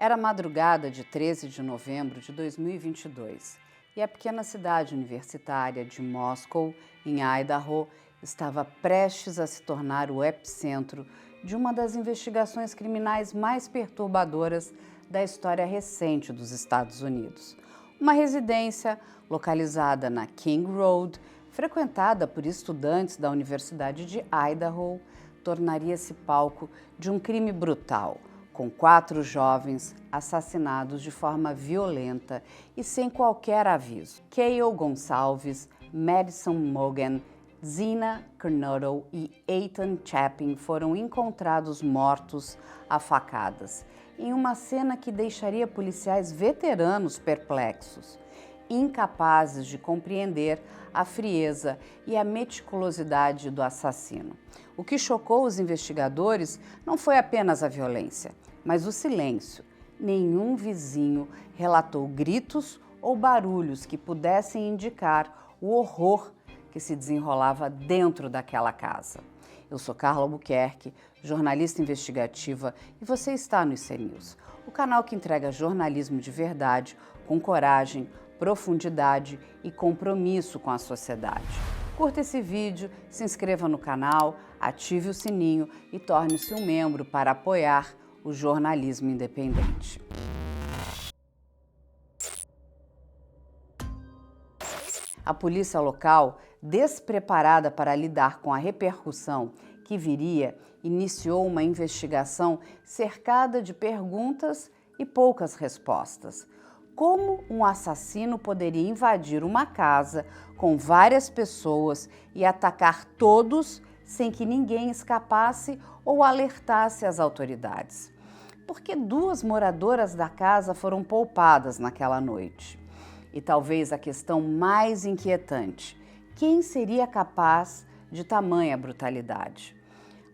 Era madrugada de 13 de novembro de 2022 e a pequena cidade universitária de Moscow, em Idaho, estava prestes a se tornar o epicentro de uma das investigações criminais mais perturbadoras da história recente dos Estados Unidos. Uma residência localizada na King Road, frequentada por estudantes da Universidade de Idaho, tornaria-se palco de um crime brutal, com 4 jovens assassinados de forma violenta e sem qualquer aviso. Cale Gonçalves, Madison Mogen, Zina Kernodle e Ethan Chapin foram encontrados mortos a facadas, em uma cena que deixaria policiais veteranos perplexos, incapazes de compreender a frieza e a meticulosidade do assassino. O que chocou os investigadores não foi apenas a violência, mas o silêncio. Nenhum vizinho relatou gritos ou barulhos que pudessem indicar o horror que se desenrolava dentro daquela casa. Eu sou Carla Albuquerque, jornalista investigativa, e você está no IC News, o canal que entrega jornalismo de verdade, com coragem, profundidade e compromisso com a sociedade. Curta esse vídeo, se inscreva no canal, ative o sininho e torne-se um membro para apoiar o jornalismo independente. A polícia local, despreparada para lidar com a repercussão que viria, iniciou uma investigação cercada de perguntas e poucas respostas. Como um assassino poderia invadir uma casa com várias pessoas e atacar todos sem que ninguém escapasse ou alertasse as autoridades? Porque 2 moradoras da casa foram poupadas naquela noite. E talvez a questão mais inquietante: quem seria capaz de tamanha brutalidade?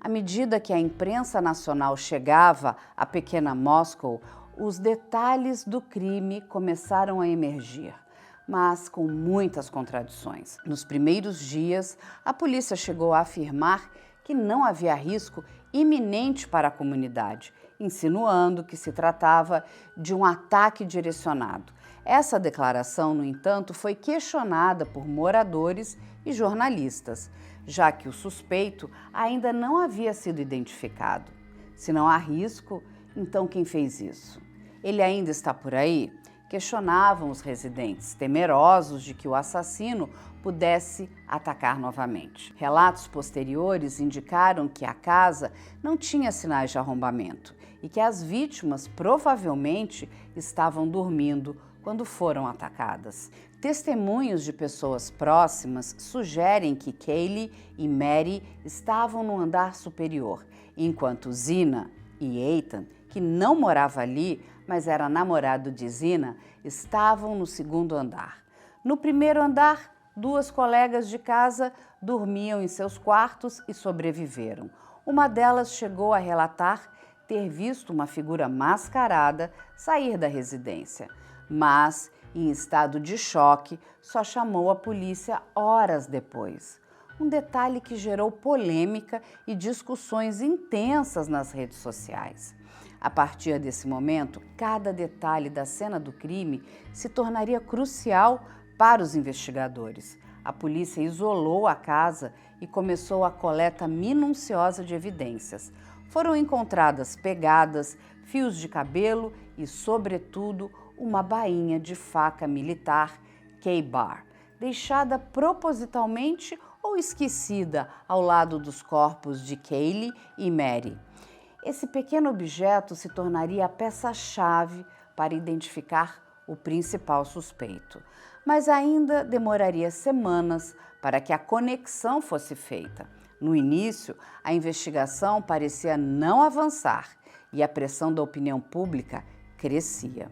À medida que a imprensa nacional chegava à pequena Moscow, os detalhes do crime começaram a emergir, mas com muitas contradições. Nos primeiros dias, a polícia chegou a afirmar que não havia risco iminente para a comunidade, insinuando que se tratava de um ataque direcionado. Essa declaração, no entanto, foi questionada por moradores e jornalistas, já que o suspeito ainda não havia sido identificado. Se não há risco, então quem fez isso? Ele ainda está por aí? Questionavam os residentes, temerosos de que o assassino pudesse atacar novamente. Relatos posteriores indicaram que a casa não tinha sinais de arrombamento e que as vítimas provavelmente estavam dormindo quando foram atacadas. Testemunhos de pessoas próximas sugerem que Cale e Mary estavam no andar superior, enquanto Zina e Ethan, que não morava ali, mas era namorado de Zina, estavam no 2º andar. No 1º andar, 2 colegas de casa dormiam em seus quartos e sobreviveram. Uma delas chegou a relatar ter visto uma figura mascarada sair da residência, mas, em estado de choque, só chamou a polícia horas depois. Um detalhe que gerou polêmica e discussões intensas nas redes sociais. A partir desse momento, cada detalhe da cena do crime se tornaria crucial para os investigadores. A polícia isolou a casa e começou a coleta minuciosa de evidências. Foram encontradas pegadas, fios de cabelo e, sobretudo, uma bainha de faca militar K-Bar, deixada propositalmente ou esquecida ao lado dos corpos de Cale e Mary. Esse pequeno objeto se tornaria a peça-chave para identificar o principal suspeito, mas ainda demoraria semanas para que a conexão fosse feita. No início, a investigação parecia não avançar e a pressão da opinião pública crescia.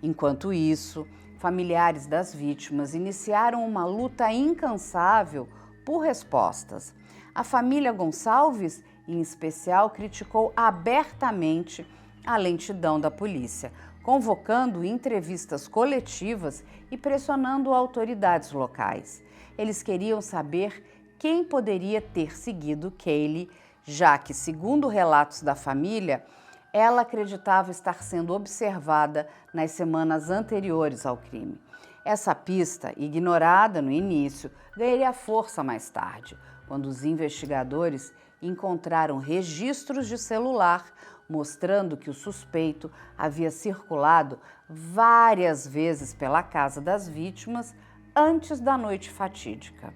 Enquanto isso, familiares das vítimas iniciaram uma luta incansável por respostas. A família Gonçalves, em especial, criticou abertamente a lentidão da polícia, convocando entrevistas coletivas e pressionando autoridades locais. Eles queriam saber quem poderia ter seguido Cale, já que, segundo relatos da família, Ela acreditava estar sendo observada nas semanas anteriores ao crime. Essa pista, ignorada no início, ganharia força mais tarde, quando os investigadores encontraram registros de celular mostrando que o suspeito havia circulado várias vezes pela casa das vítimas antes da noite fatídica.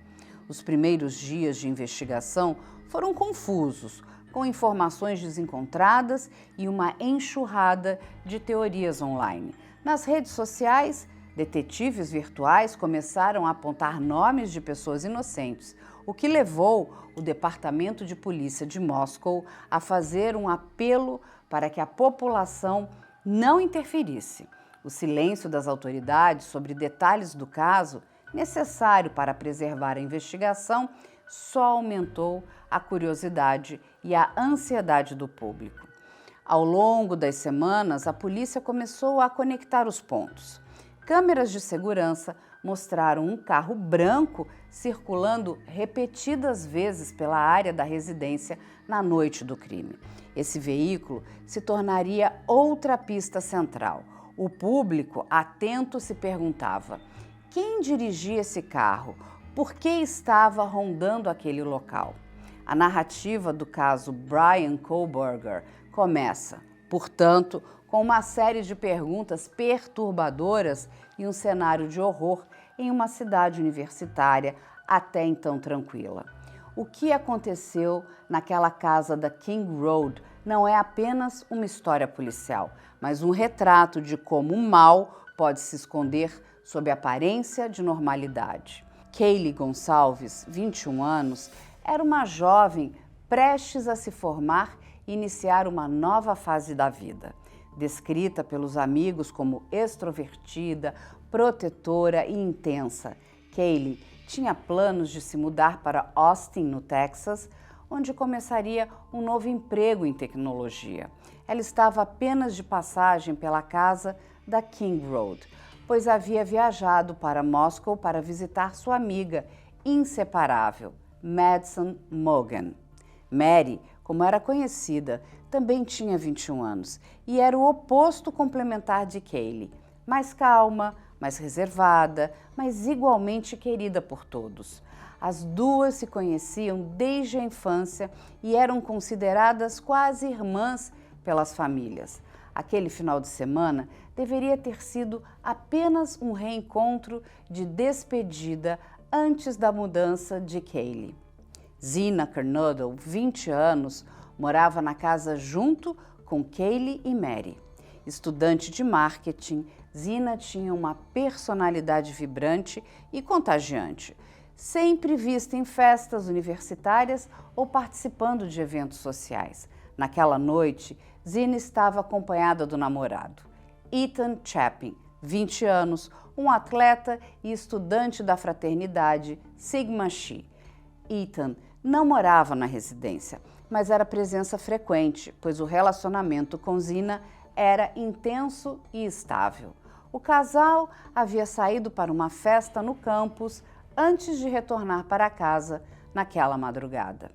Os primeiros dias de investigação foram confusos, com informações desencontradas e uma enxurrada de teorias online. Nas redes sociais, detetives virtuais começaram a apontar nomes de pessoas inocentes, o que levou o Departamento de Polícia de Moscou a fazer um apelo para que a população não interferisse. O silêncio das autoridades sobre detalhes do caso, necessário para preservar a investigação, só aumentou a curiosidade e a ansiedade do público. Ao longo das semanas, a polícia começou a conectar os pontos. Câmeras de segurança mostraram um carro branco circulando repetidas vezes pela área da residência na noite do crime. Esse veículo se tornaria outra pista central. O público, atento, se perguntava: quem dirigia esse carro? Por que estava rondando aquele local? A narrativa do caso Bryan Kohberger começa, portanto, com uma série de perguntas perturbadoras e um cenário de horror em uma cidade universitária até então tranquila. O que aconteceu naquela casa da King Road não é apenas uma história policial, mas um retrato de como o mal pode se esconder sob a aparência de normalidade. Kaylee Gonçalves, 21 anos, era uma jovem prestes a se formar e iniciar uma nova fase da vida. Descrita pelos amigos como extrovertida, protetora e intensa, Kaylee tinha planos de se mudar para Austin, no Texas, onde começaria um novo emprego em tecnologia. Ela estava apenas de passagem pela casa da King Road, pois havia viajado para Moscou para visitar sua amiga inseparável, Madison Mogan. Mary, como era conhecida, também tinha 21 anos e era o oposto complementar de Kaylee, mais calma, mais reservada, mas igualmente querida por todos. As duas se conheciam desde a infância e eram consideradas quase irmãs pelas famílias. Aquele final de semana deveria ter sido apenas um reencontro de despedida antes da mudança de Kaylee. Zina Kernodle, 20 anos, morava na casa junto com Kaylee e Mary. Estudante de marketing, Zina tinha uma personalidade vibrante e contagiante, sempre vista em festas universitárias ou participando de eventos sociais. Naquela noite, Zina estava acompanhada do namorado, Ethan Chapin, 20 anos, um atleta e estudante da fraternidade Sigma Chi. Ethan não morava na residência, mas era presença frequente, pois o relacionamento com Zina era intenso e estável. O casal havia saído para uma festa no campus antes de retornar para casa naquela madrugada.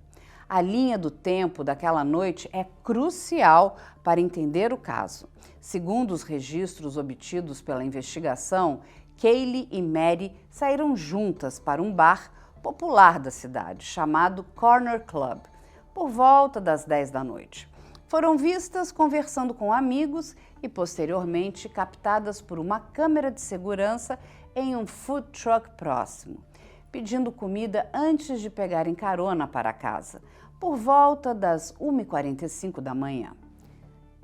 A linha do tempo daquela noite é crucial para entender o caso. Segundo os registros obtidos pela investigação, Kaylee e Mary saíram juntas para um bar popular da cidade, chamado Corner Club, por volta das 10 da noite. Foram vistas conversando com amigos e, posteriormente, captadas por uma câmera de segurança em um food truck próximo, pedindo comida antes de pegarem carona para casa, por volta das 1h45 da manhã.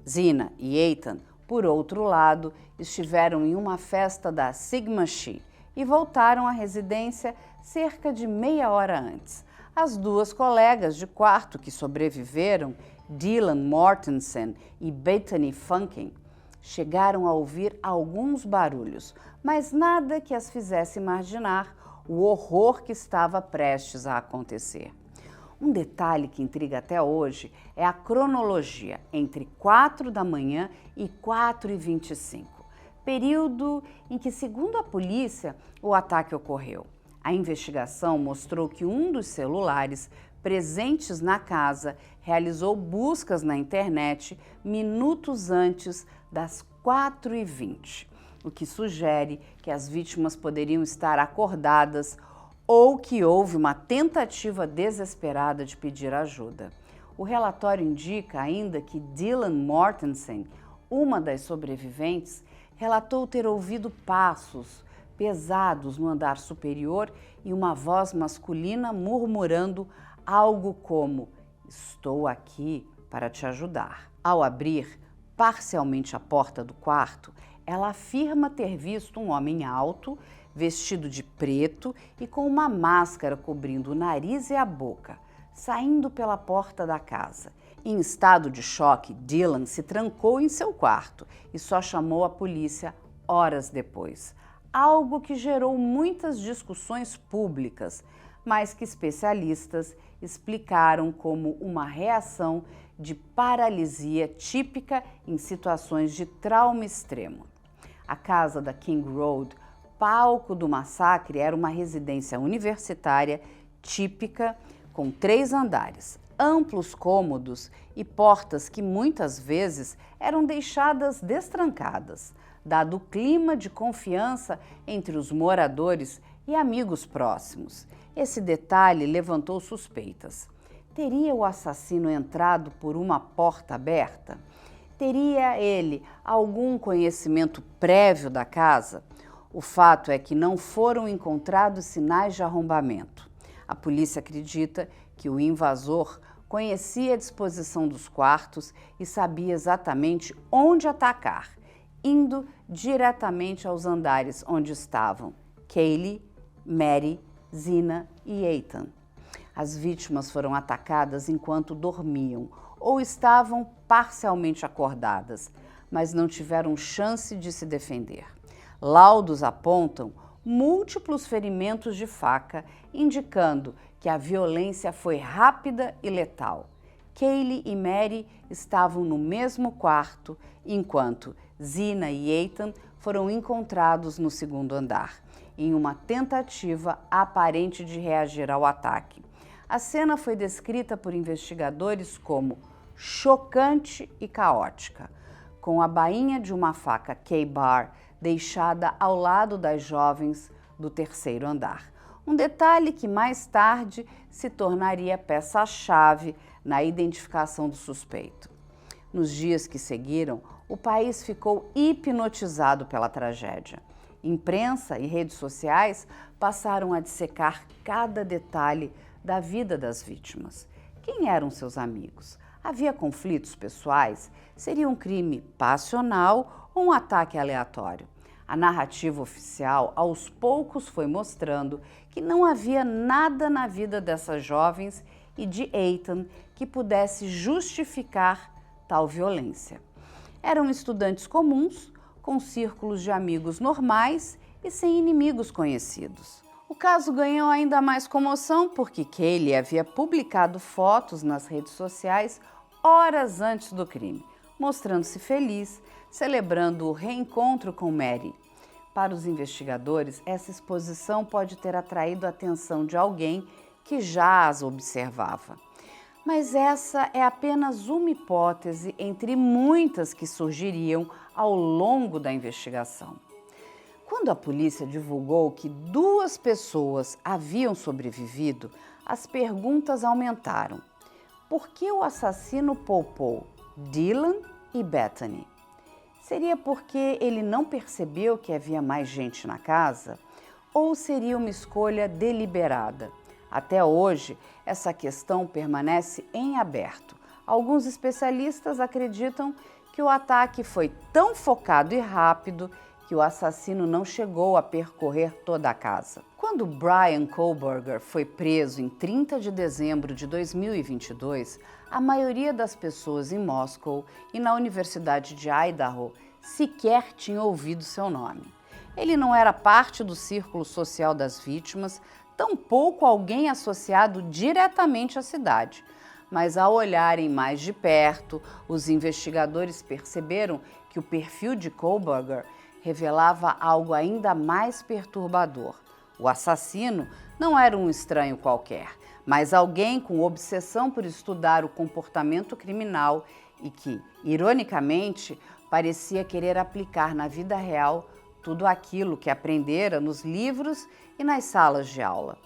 Zina e Ethan, por outro lado, estiveram em uma festa da Sigma Chi e voltaram à residência cerca de meia hora antes. As duas colegas de quarto que sobreviveram, Dylan Mortensen e Bethany Funkin, chegaram a ouvir alguns barulhos, mas nada que as fizesse imaginar o horror que estava prestes a acontecer. Um detalhe que intriga até hoje é a cronologia entre 4 da manhã e 4h25, período em que, segundo a polícia, o ataque ocorreu. A investigação mostrou que um dos celulares presentes na casa, realizou buscas na internet minutos antes das 4h20, o que sugere que as vítimas poderiam estar acordadas ou que houve uma tentativa desesperada de pedir ajuda. O relatório indica ainda que Dylan Mortensen, uma das sobreviventes, relatou ter ouvido passos pesados no andar superior e uma voz masculina murmurando algo como: "Estou aqui para te ajudar". Ao abrir parcialmente a porta do quarto, ela afirma ter visto um homem alto, vestido de preto e com uma máscara cobrindo o nariz e a boca, saindo pela porta da casa. Em estado de choque, Dylan se trancou em seu quarto e só chamou a polícia horas depois, algo que gerou muitas discussões públicas, mas que especialistas explicaram como uma reação de paralisia típica em situações de trauma extremo. A casa da King Road, palco do massacre, era uma residência universitária típica com 3 andares, amplos cômodos e portas que muitas vezes eram deixadas destrancadas, dado o clima de confiança entre os moradores e amigos próximos. Esse detalhe levantou suspeitas. Teria o assassino entrado por uma porta aberta? Teria ele algum conhecimento prévio da casa? O fato é que não foram encontrados sinais de arrombamento. A polícia acredita que o invasor conhecia a disposição dos quartos e sabia exatamente onde atacar, indo diretamente aos andares onde estavam Kaylee, Mary, Zina e Ethan. As vítimas foram atacadas enquanto dormiam ou estavam parcialmente acordadas, mas não tiveram chance de se defender. Laudos apontam múltiplos ferimentos de faca, indicando que a violência foi rápida e letal. Kaylee e Mary estavam no mesmo quarto, enquanto Zina e Ethan foram encontrados no 2º andar, em uma tentativa aparente de reagir ao ataque. A cena foi descrita por investigadores como chocante e caótica, com a bainha de uma faca K-Bar deixada ao lado das jovens do 3º andar. Um detalhe que mais tarde se tornaria peça-chave na identificação do suspeito. Nos dias que seguiram, o país ficou hipnotizado pela tragédia. Imprensa e redes sociais passaram a dissecar cada detalhe da vida das vítimas. Quem eram seus amigos? Havia conflitos pessoais? Seria um crime passional ou um ataque aleatório? A narrativa oficial, aos poucos, foi mostrando que não havia nada na vida dessas jovens e de Ethan que pudesse justificar tal violência. Eram estudantes comuns, com círculos de amigos normais e sem inimigos conhecidos. O caso ganhou ainda mais comoção porque Kaylee havia publicado fotos nas redes sociais horas antes do crime, mostrando-se feliz, celebrando o reencontro com Mary. Para os investigadores, essa exposição pode ter atraído a atenção de alguém que já as observava. Mas essa é apenas uma hipótese entre muitas que surgiriam ao longo da investigação. Quando a polícia divulgou que 2 pessoas haviam sobrevivido, as perguntas aumentaram. Por que o assassino poupou Dylan e Bethany? Seria porque ele não percebeu que havia mais gente na casa? Ou seria uma escolha deliberada? Até hoje, essa questão permanece em aberto. Alguns especialistas acreditam que o ataque foi tão focado e rápido que o assassino não chegou a percorrer toda a casa. Quando Bryan Kohberger foi preso em 30 de dezembro de 2022, a maioria das pessoas em Moscou e na Universidade de Idaho sequer tinha ouvido seu nome. Ele não era parte do círculo social das vítimas, tampouco alguém associado diretamente à cidade. Mas ao olharem mais de perto, os investigadores perceberam que o perfil de Kohberger revelava algo ainda mais perturbador: O assassino não era um estranho qualquer, mas alguém com obsessão por estudar o comportamento criminal e que, ironicamente, parecia querer aplicar na vida real tudo aquilo que aprendera nos livros e nas salas de aula.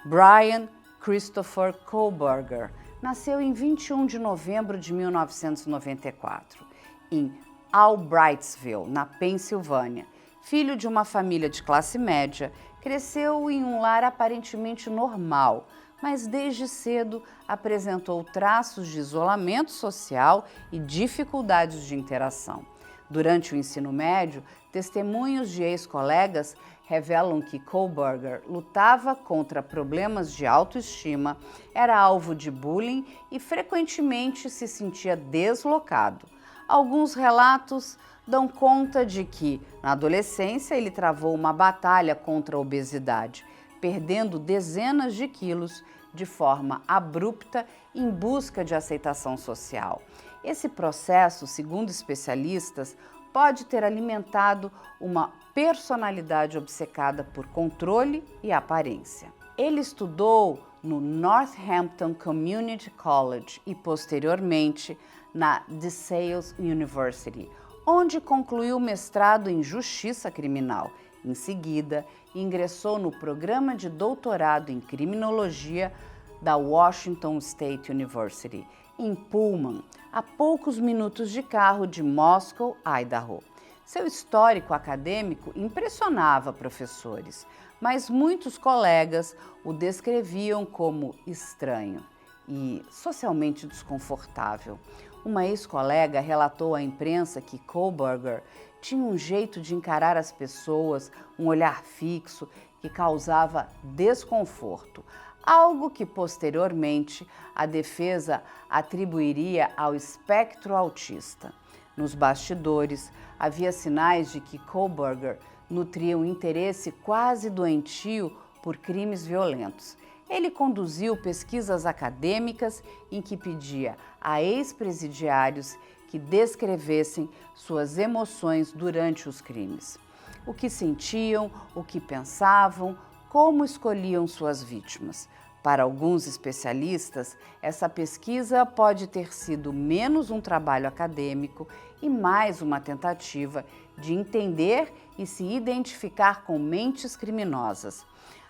Brian Christopher Kohberger nasceu em 21 de novembro de 1994, em Albrightsville, na Pensilvânia. Filho de uma família de classe média, cresceu em um lar aparentemente normal, mas desde cedo apresentou traços de isolamento social e dificuldades de interação. Durante o ensino médio, testemunhos de ex-colegas revelam que Kohberger lutava contra problemas de autoestima, era alvo de bullying e frequentemente se sentia deslocado. Alguns relatos dão conta de que, na adolescência, ele travou uma batalha contra a obesidade, perdendo dezenas de quilos de forma abrupta em busca de aceitação social. Esse processo, segundo especialistas, pode ter alimentado uma personalidade obcecada por controle e aparência. Ele estudou no Northampton Community College e, posteriormente, na DeSales University, onde concluiu o mestrado em Justiça Criminal. Em seguida, ingressou no programa de doutorado em Criminologia da Washington State University, em Pullman, a poucos minutos de carro de Moscow, Idaho. Seu histórico acadêmico impressionava professores, mas muitos colegas o descreviam como estranho e socialmente desconfortável. Uma ex-colega relatou à imprensa que Kohberger tinha um jeito de encarar as pessoas, um olhar fixo que causava desconforto, algo que posteriormente a defesa atribuiria ao espectro autista. Nos bastidores, havia sinais de que Kohberger nutria um interesse quase doentio por crimes violentos. Ele conduziu pesquisas acadêmicas em que pedia a ex-presidiários que descrevessem suas emoções durante os crimes. O que sentiam, o que pensavam, como escolhiam suas vítimas. Para alguns especialistas, essa pesquisa pode ter sido menos um trabalho acadêmico e mais uma tentativa de entender e se identificar com mentes criminosas.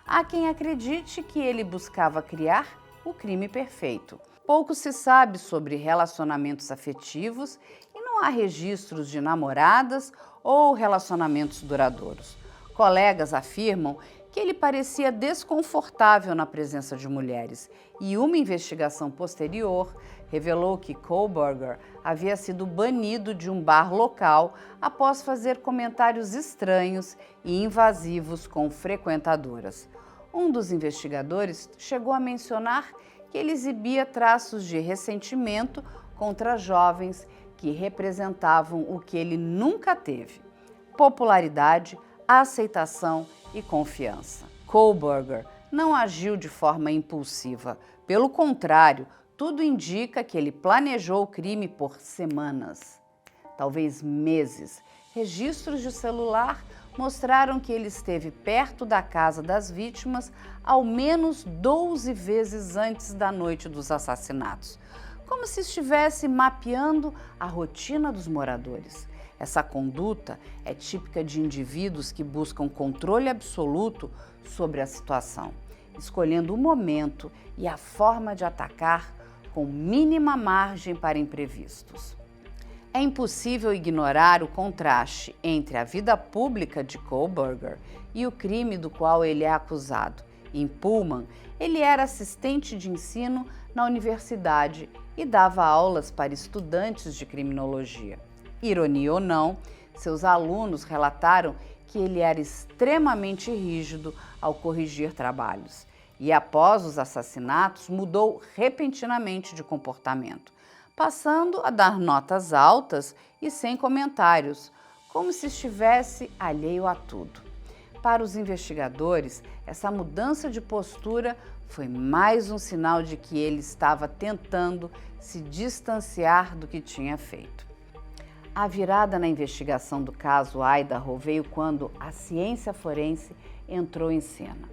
Há quem acredite que ele buscava criar o crime perfeito. Pouco se sabe sobre relacionamentos afetivos e não há registros de namoradas ou relacionamentos duradouros. Colegas afirmam que ele parecia desconfortável na presença de mulheres e uma investigação posterior revelou que Kohberger havia sido banido de um bar local após fazer comentários estranhos e invasivos com frequentadoras. Um dos investigadores chegou a mencionar que ele exibia traços de ressentimento contra jovens que representavam o que ele nunca teve: popularidade, aceitação e confiança. Kohberger não agiu de forma impulsiva. Pelo contrário, tudo indica que ele planejou o crime por semanas, talvez meses. Registros de celular mostraram que ele esteve perto da casa das vítimas ao menos 12 vezes antes da noite dos assassinatos, como se estivesse mapeando a rotina dos moradores. Essa conduta é típica de indivíduos que buscam controle absoluto sobre a situação, escolhendo o momento e a forma de atacar com mínima margem para imprevistos. É impossível ignorar o contraste entre a vida pública de Kohberger e o crime do qual ele é acusado. Em Pullman, ele era assistente de ensino na universidade e dava aulas para estudantes de criminologia. Ironia ou não, seus alunos relataram que ele era extremamente rígido ao corrigir trabalhos e, após os assassinatos, mudou repentinamente de comportamento, passando a dar notas altas e sem comentários, como se estivesse alheio a tudo. Para os investigadores, essa mudança de postura foi mais um sinal de que ele estava tentando se distanciar do que tinha feito. A virada na investigação do caso Idaho veio quando a ciência forense entrou em cena.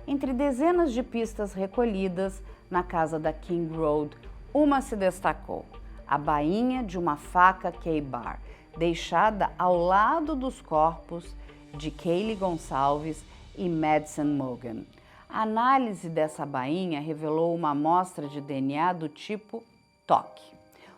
Entre dezenas de pistas recolhidas na casa da King Road, uma se destacou: a bainha de uma faca K-Bar, deixada ao lado dos corpos de Kaylee Goncalves e Madison Mogen. A análise dessa bainha revelou uma amostra de DNA do tipo toque,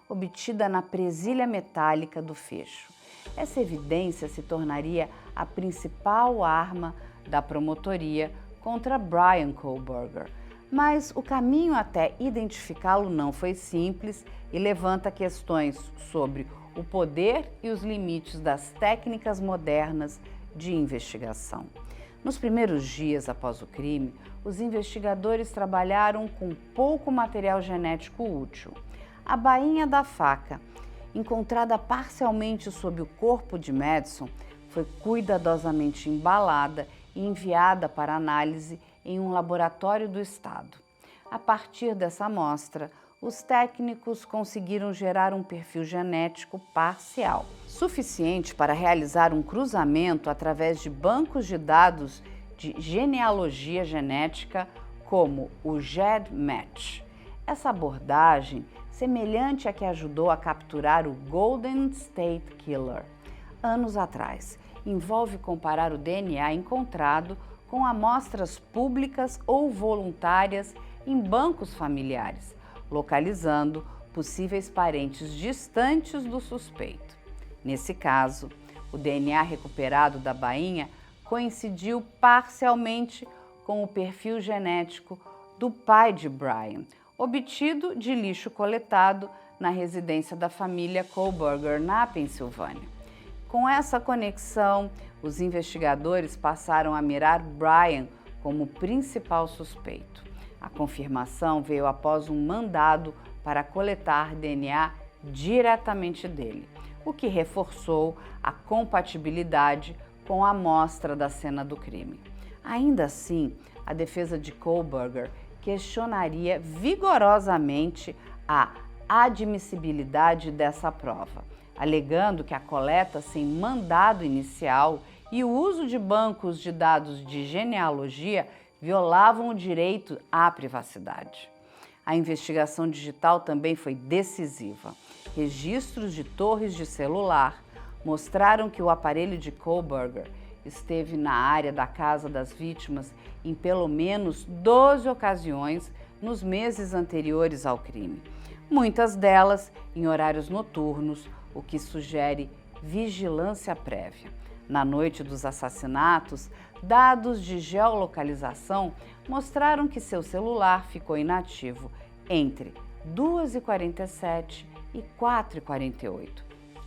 obtida na presilha metálica do fecho. Essa evidência se tornaria a principal arma da promotoria contra Bryan Kohberger. Mas o caminho até identificá-lo não foi simples e levanta questões sobre o poder e os limites das técnicas modernas de investigação. Nos primeiros dias após o crime, os investigadores trabalharam com pouco material genético útil. A bainha da faca, encontrada parcialmente sob o corpo de Madison, foi cuidadosamente embalada e enviada para análise em um laboratório do estado. A partir dessa amostra, os técnicos conseguiram gerar um perfil genético parcial, suficiente para realizar um cruzamento através de bancos de dados de genealogia genética como o GEDmatch. Essa abordagem, semelhante à que ajudou a capturar o Golden State Killer anos atrás, envolve comparar o DNA encontrado com amostras públicas ou voluntárias em bancos familiares, localizando possíveis parentes distantes do suspeito. Nesse caso, o DNA recuperado da bainha coincidiu parcialmente com o perfil genético do pai de Bryan, obtido de lixo coletado na residência da família Kohberger, na Pensilvânia. Com essa conexão, os investigadores passaram a mirar Bryan como principal suspeito. A confirmação veio após um mandado para coletar DNA diretamente dele, o que reforçou a compatibilidade com a amostra da cena do crime. Ainda assim, a defesa de Kohberger questionaria vigorosamente a admissibilidade dessa prova, alegando que a coleta sem mandado inicial e o uso de bancos de dados de genealogia violavam o direito à privacidade. A investigação digital também foi decisiva. Registros de torres de celular mostraram que o aparelho de Kohberger esteve na área da casa das vítimas em pelo menos 12 ocasiões nos meses anteriores ao crime, muitas delas em horários noturnos, o que sugere vigilância prévia. Na noite dos assassinatos, dados de geolocalização mostraram que seu celular ficou inativo entre 2h47 e 4h48,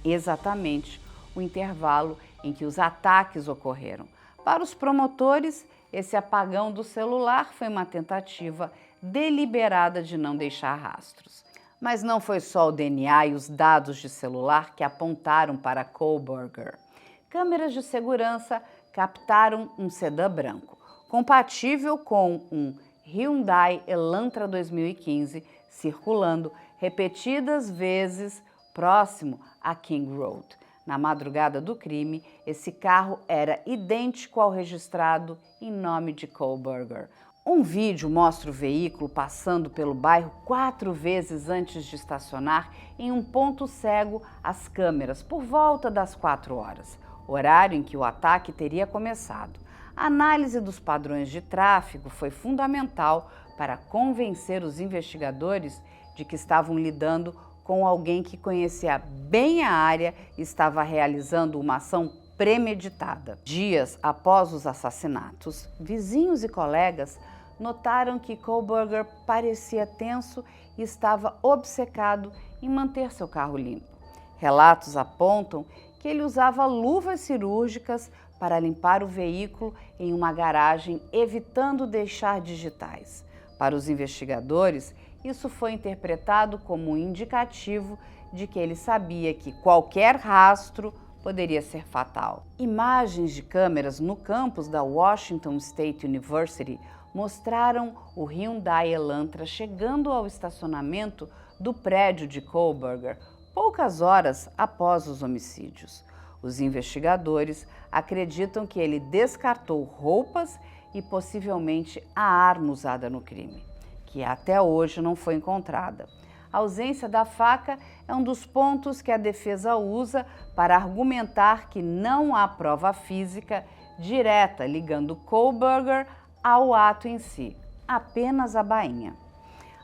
exatamente o intervalo em que os ataques ocorreram. Para os promotores, esse apagão do celular foi uma tentativa deliberada de não deixar rastros. Mas não foi só o DNA e os dados de celular que apontaram para Kohberger. Câmeras de segurança captaram um sedã branco, compatível com um Hyundai Elantra 2015, circulando repetidas vezes próximo a King Road. Na madrugada do crime, esse carro era idêntico ao registrado em nome de Kohberger. Um vídeo mostra o veículo passando pelo bairro 4 vezes antes de estacionar em um ponto cego às câmeras por volta das 4 horas, horário em que o ataque teria começado. A análise dos padrões de tráfego foi fundamental para convencer os investigadores de que estavam lidando com alguém que conhecia bem a área e estava realizando uma ação premeditada. Dias após os assassinatos, vizinhos e colegas notaram que Kohberger parecia tenso e estava obcecado em manter seu carro limpo. Relatos apontam que ele usava luvas cirúrgicas para limpar o veículo em uma garagem, evitando deixar digitais. Para os investigadores, isso foi interpretado como um indicativo de que ele sabia que qualquer rastro poderia ser fatal. Imagens de câmeras no campus da Washington State University mostraram o Hyundai Elantra chegando ao estacionamento do prédio de Kohberger poucas horas após os homicídios. Os investigadores acreditam que ele descartou roupas e possivelmente a arma usada no crime, que até hoje não foi encontrada. A ausência da faca é um dos pontos que a defesa usa para argumentar que não há prova física direta ligando Kohberger ao ato em si, apenas a bainha.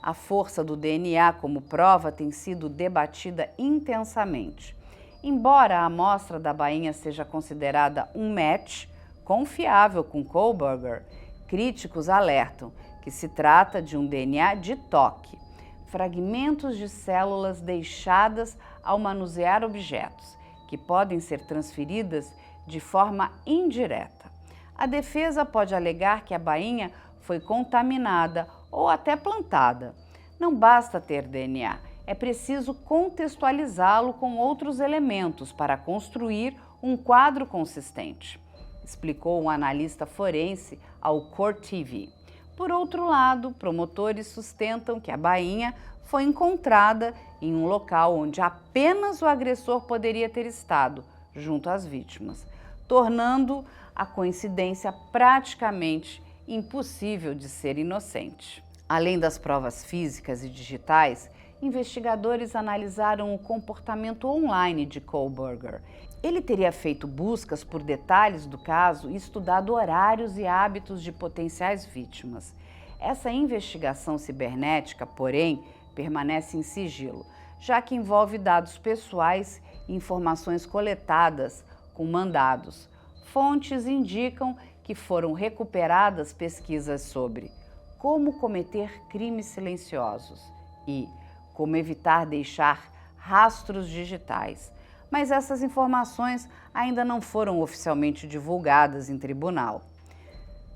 A força do DNA como prova tem sido debatida intensamente. Embora a amostra da bainha seja considerada um match confiável com Kohberger, críticos alertam que se trata de um DNA de toque, fragmentos de células deixadas ao manusear objetos, que podem ser transferidas de forma indireta. A defesa pode alegar que a bainha foi contaminada ou até plantada. Não basta ter DNA, é preciso contextualizá-lo com outros elementos para construir um quadro consistente, explicou um analista forense ao Court TV. Por outro lado, promotores sustentam que a bainha foi encontrada em um local onde apenas o agressor poderia ter estado, junto às vítimas, tornando a coincidência praticamente impossível de ser inocente. Além das provas físicas e digitais, investigadores analisaram o comportamento online de Kohberger. Ele teria feito buscas por detalhes do caso e estudado horários e hábitos de potenciais vítimas. Essa investigação cibernética, porém, permanece em sigilo, já que envolve dados pessoais e informações coletadas com mandados. Fontes indicam que foram recuperadas pesquisas sobre como cometer crimes silenciosos e como evitar deixar rastros digitais. Mas essas informações ainda não foram oficialmente divulgadas em tribunal.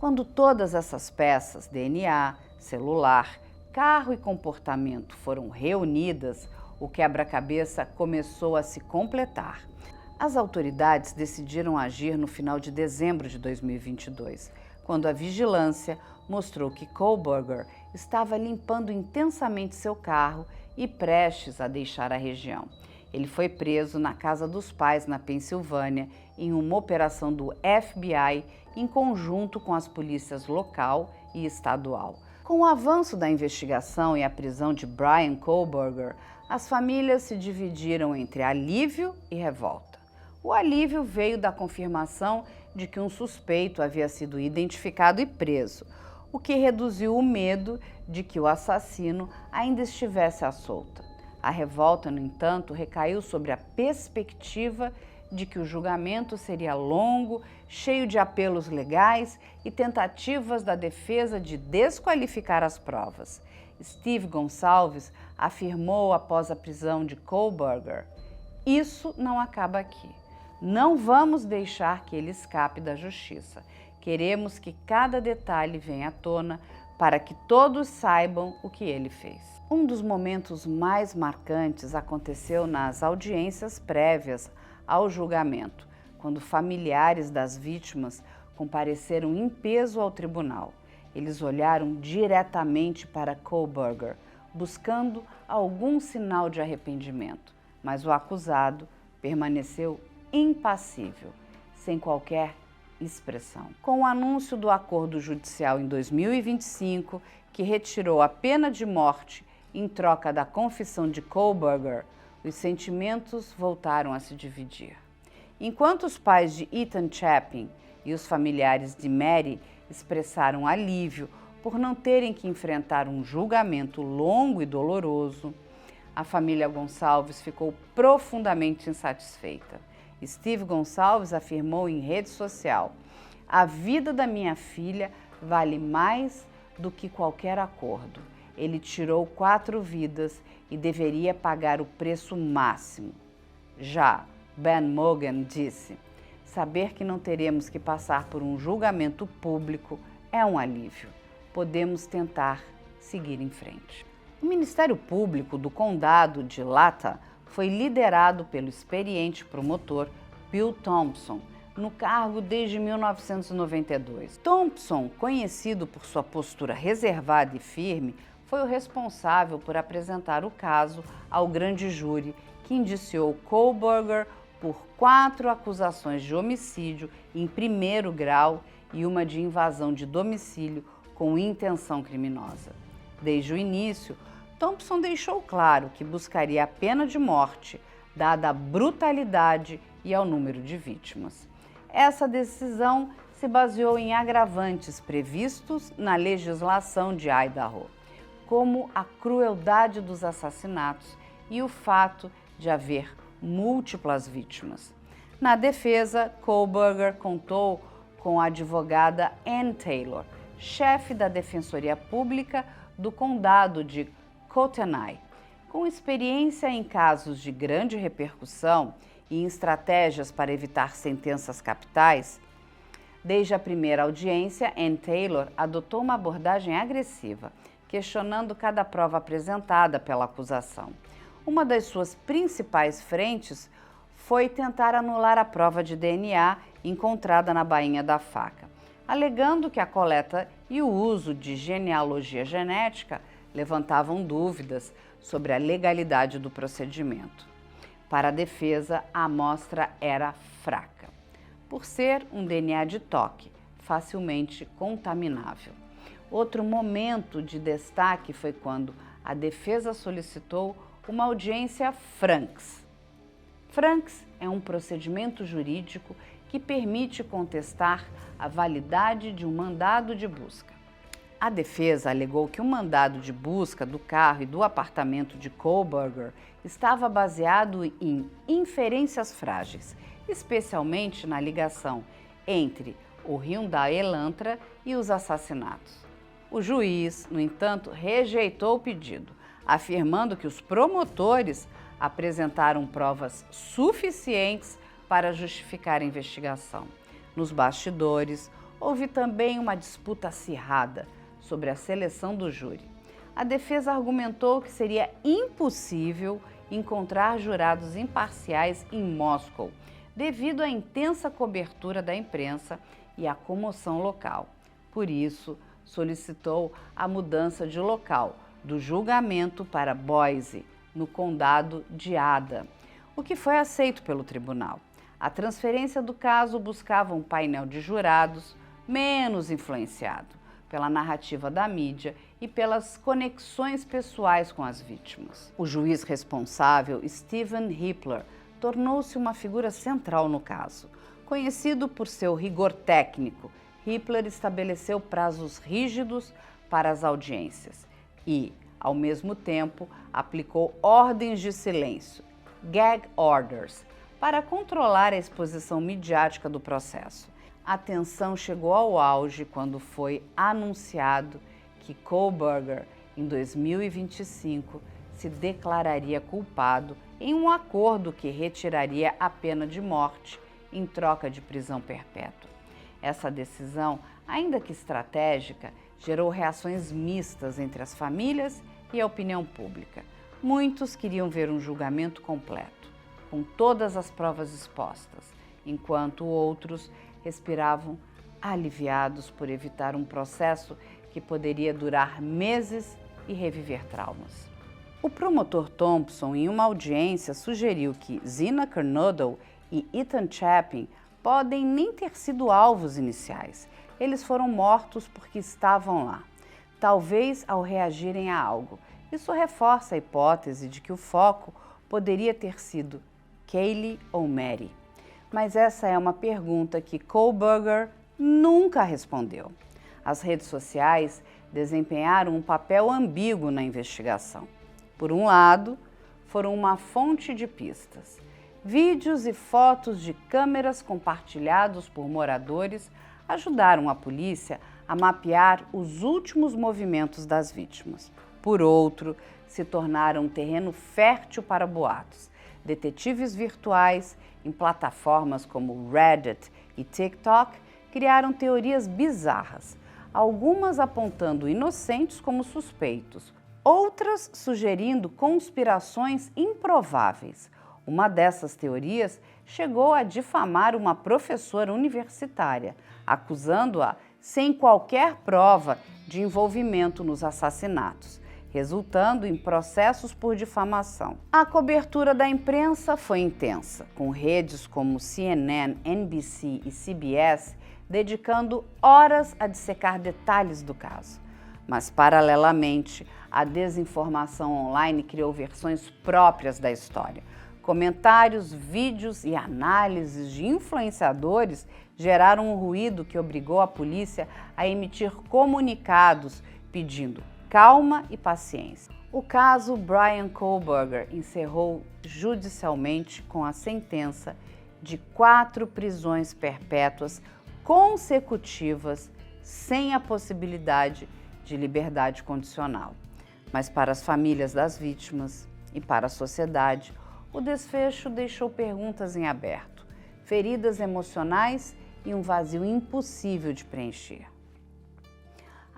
Quando todas essas peças, DNA, celular, carro e comportamento, foram reunidas, o quebra-cabeça começou a se completar. As autoridades decidiram agir no final de dezembro de 2022, quando a vigilância mostrou que Kohberger estava limpando intensamente seu carro e prestes a deixar a região. Ele foi preso na casa dos pais, na Pensilvânia, em uma operação do FBI em conjunto com as polícias local e estadual. Com o avanço da investigação e a prisão de Bryan Kohberger, as famílias se dividiram entre alívio e revolta. O alívio veio da confirmação de que um suspeito havia sido identificado e preso, o que reduziu o medo de que o assassino ainda estivesse à solta. A revolta, no entanto, recaiu sobre a perspectiva de que o julgamento seria longo, cheio de apelos legais e tentativas da defesa de desqualificar as provas. Steve Gonçalves afirmou após a prisão de Kohberger: "Isso não acaba aqui. Não vamos deixar que ele escape da justiça. Queremos que cada detalhe venha à tona para que todos saibam o que ele fez." Um dos momentos mais marcantes aconteceu nas audiências prévias ao julgamento, quando familiares das vítimas compareceram em peso ao tribunal. Eles olharam diretamente para Kohberger, buscando algum sinal de arrependimento, mas o acusado permaneceu impassível, sem qualquer expressão. Com o anúncio do acordo judicial em 2025, que retirou a pena de morte em troca da confissão de Kohberger, os sentimentos voltaram a se dividir. Enquanto os pais de Ethan Chapin e os familiares de Mary expressaram alívio por não terem que enfrentar um julgamento longo e doloroso, a família Gonçalves ficou profundamente insatisfeita. Steve Gonçalves afirmou em rede social: "A vida da minha filha vale mais do que qualquer acordo. Ele tirou 4 vidas e deveria pagar o preço máximo." Já Ben Mogan disse: "Saber que não teremos que passar por um julgamento público é um alívio. Podemos tentar seguir em frente." O Ministério Público do Condado de Latah foi liderado pelo experiente promotor Bill Thompson, no cargo desde 1992. Thompson, conhecido por sua postura reservada e firme, foi o responsável por apresentar o caso ao grande júri, que indiciou Kohberger por 4 acusações de homicídio em primeiro grau e uma de invasão de domicílio com intenção criminosa. Desde o início, Thompson deixou claro que buscaria a pena de morte, dada a brutalidade e ao número de vítimas. Essa decisão se baseou em agravantes previstos na legislação de Idaho, como a crueldade dos assassinatos e o fato de haver múltiplas vítimas. Na defesa, Kohberger contou com a advogada Ann Taylor, chefe da Defensoria Pública do Condado de Kootenai. Com experiência em casos de grande repercussão e em estratégias para evitar sentenças capitais, desde a primeira audiência, Ann Taylor adotou uma abordagem agressiva, questionando cada prova apresentada pela acusação. Uma das suas principais frentes foi tentar anular a prova de DNA encontrada na bainha da faca, alegando que a coleta e o uso de genealogia genética levantavam dúvidas sobre a legalidade do procedimento. Para a defesa, a amostra era fraca, por ser um DNA de toque, facilmente contaminável. Outro momento de destaque foi quando a defesa solicitou uma audiência franks. Franks é um procedimento jurídico que permite contestar a validade de um mandado de busca. A defesa alegou que o mandado de busca do carro e do apartamento de Kohberger estava baseado em inferências frágeis, especialmente na ligação entre o Hyundai Elantra e os assassinatos. O juiz, no entanto, rejeitou o pedido, afirmando que os promotores apresentaram provas suficientes para justificar a investigação. Nos bastidores, houve também uma disputa acirrada sobre a seleção do júri. A defesa argumentou que seria impossível encontrar jurados imparciais em Moscou, devido à intensa cobertura da imprensa e à comoção local. Por isso, solicitou a mudança de local do julgamento para Boise, no condado de Ada, o que foi aceito pelo tribunal. A transferência do caso buscava um painel de jurados menos influenciado pela narrativa da mídia e pelas conexões pessoais com as vítimas. O juiz responsável, Stephen Hippler, tornou-se uma figura central no caso. Conhecido por seu rigor técnico, Hippler estabeleceu prazos rígidos para as audiências e, ao mesmo tempo, aplicou ordens de silêncio, gag orders, para controlar a exposição midiática do processo. A tensão chegou ao auge quando foi anunciado que Kohberger, em 2025, se declararia culpado em um acordo que retiraria a pena de morte em troca de prisão perpétua. Essa decisão, ainda que estratégica, gerou reações mistas entre as famílias e a opinião pública. Muitos queriam ver um julgamento completo, com todas as provas expostas, enquanto outros respiravam aliviados por evitar um processo que poderia durar meses e reviver traumas. O promotor Thompson, em uma audiência, sugeriu que Zina Kernodle e Ethan Chapin podem nem ter sido alvos iniciais. Eles foram mortos porque estavam lá, talvez ao reagirem a algo. Isso reforça a hipótese de que o foco poderia ter sido Kaylee ou Mary. Mas essa é uma pergunta que Kohberger nunca respondeu. As redes sociais desempenharam um papel ambíguo na investigação. Por um lado, foram uma fonte de pistas. Vídeos e fotos de câmeras compartilhados por moradores ajudaram a polícia a mapear os últimos movimentos das vítimas. Por outro, se tornaram um terreno fértil para boatos. Detetives virtuais em plataformas como Reddit e TikTok criaram teorias bizarras, algumas apontando inocentes como suspeitos, outras sugerindo conspirações improváveis. Uma dessas teorias chegou a difamar uma professora universitária, acusando-a sem qualquer prova de envolvimento nos assassinatos. resultando em processos por difamação. A cobertura da imprensa foi intensa, com redes como CNN, NBC e CBS dedicando horas a dissecar detalhes do caso. Mas, paralelamente, a desinformação online criou versões próprias da história. Comentários, vídeos e análises de influenciadores geraram um ruído que obrigou a polícia a emitir comunicados pedindo calma e paciência. O caso Bryan Kohberger encerrou judicialmente com a sentença de 4 prisões perpétuas consecutivas sem a possibilidade de liberdade condicional. Mas para as famílias das vítimas e para a sociedade, o desfecho deixou perguntas em aberto, feridas emocionais e um vazio impossível de preencher.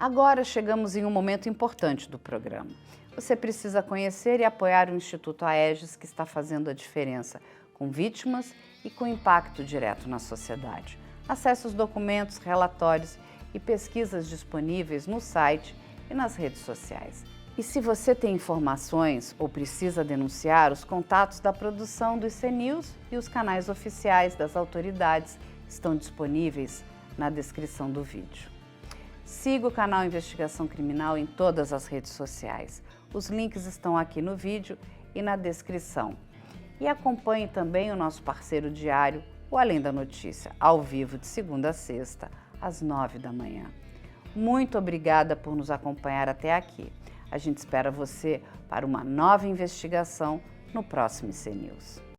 Agora chegamos em um momento importante do programa. Você precisa conhecer e apoiar o Instituto Aegis, que está fazendo a diferença com vítimas e com impacto direto na sociedade. Acesse os documentos, relatórios e pesquisas disponíveis no site e nas redes sociais. E se você tem informações ou precisa denunciar, os contatos da produção do IC News e os canais oficiais das autoridades estão disponíveis na descrição do vídeo. Siga o canal Investigação Criminal em todas as redes sociais. Os links estão aqui no vídeo e na descrição. E acompanhe também o nosso parceiro diário, o Além da Notícia, ao vivo de segunda a sexta, às 9 da manhã. Muito obrigada por nos acompanhar até aqui. A gente espera você para uma nova investigação no próximo IC News.